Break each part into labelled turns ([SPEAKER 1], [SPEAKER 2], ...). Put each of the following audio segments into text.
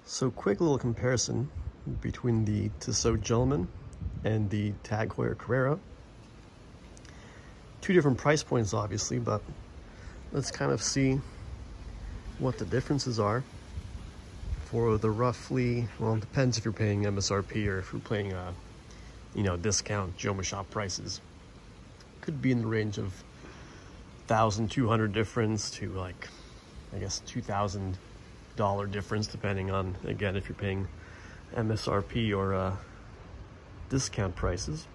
[SPEAKER 1] So quick little comparison between the Tissot Gentleman and the Tag Heuer Carrera. Two different price points obviously, but let's kind of see what the differences are for the roughly, well, it depends if you're paying MSRP or if you're paying discount Jomashop prices. Could be in the range of $1,200 difference to like, I guess $2,000 difference, depending on, again, if you're paying MSRP or discount prices.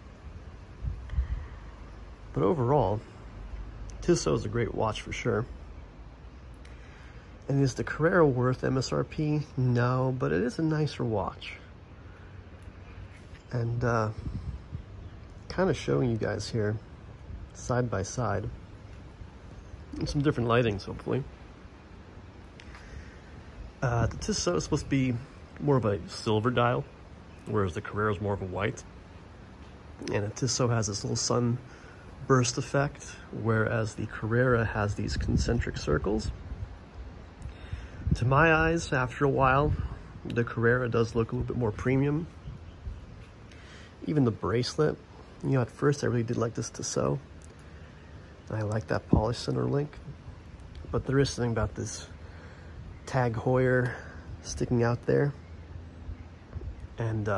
[SPEAKER 1] But overall, Tissot is a great watch for sure. And is the Carrera worth MSRP? No, but it is a nicer watch. And kind of showing you guys here, side by side, and some different lightings, hopefully. The Tissot is supposed to be more of a silver dial, whereas the Carrera is more of a white. And the Tissot has this little sun burst effect, whereas the Carrera has these concentric circles. To my eyes, after a while, the Carrera does look a little bit more premium. Even the bracelet, at first I really did like this Tissot. I like that polished center link, but there is something about this Tag Heuer sticking out there. And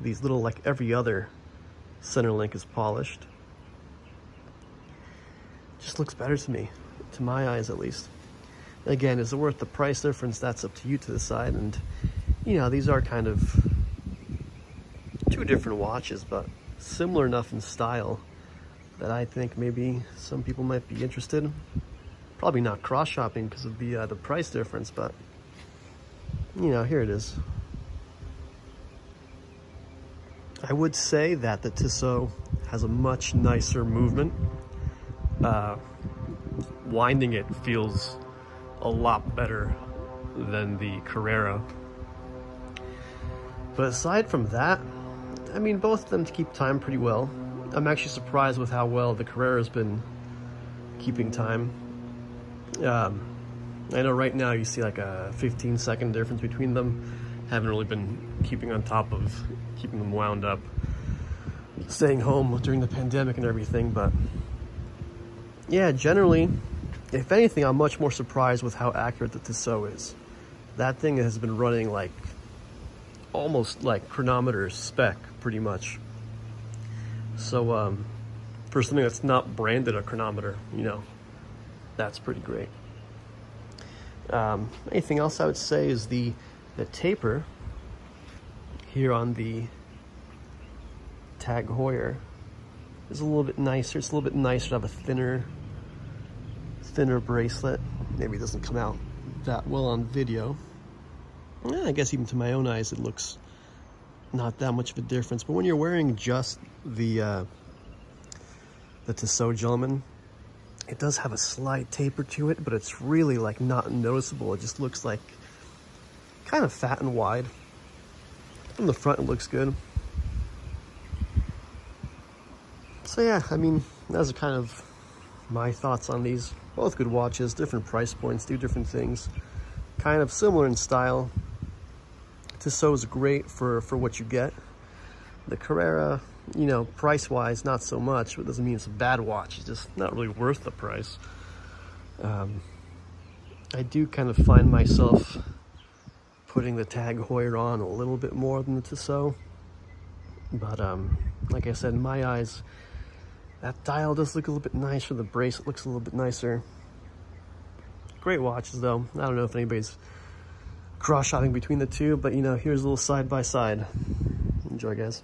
[SPEAKER 1] these little, like every other center link is polished. Just looks better to me, to my eyes at least. Again, is it worth the price difference? That's up to you to decide. And these are kind of two different watches, but similar enough in style that I think maybe some people might be interested. Probably not cross-shopping because of the price difference, but here it is. I would say that the Tissot has a much nicer movement. Winding it feels a lot better than the Carrera. But aside from that, I mean, both of them keep time pretty well. I'm actually surprised with how well the Carrera's been keeping time. I know right now you see like a 15-second difference between them. Haven't really been keeping on top of keeping them wound up, staying home during the pandemic and everything, but yeah, generally, if anything, I'm much more surprised with how accurate the Tissot is. That thing has been running like almost like chronometer spec, pretty much. So for something that's not branded a chronometer, that's pretty great. Anything else I would say is the taper here on the Tag Heuer is a little bit nicer. It's a little bit nicer to have a thinner bracelet. Maybe it doesn't come out that well on video. I guess even to my own eyes it looks not that much of a difference, but when you're wearing just the Tissot Gentleman, it does have a slight taper to it, but it's really like not noticeable. It just looks like kind of fat and wide. From the front it looks good. So yeah, I mean, those are kind of my thoughts on these. Both good watches, different price points, do different things. Kind of similar in style. Tissot is great for what you get. The Carrera, price-wise, not so much, but it doesn't mean it's a bad watch. It's just not really worth the price. I do kind of find myself putting the Tag Heuer on a little bit more than the Tissot. But like I said, in my eyes, that dial does look a little bit nicer. The bracelet looks a little bit nicer. Great watches though. I don't know if anybody's cross-shopping between the two, but here's a little side by side. Enjoy, guys.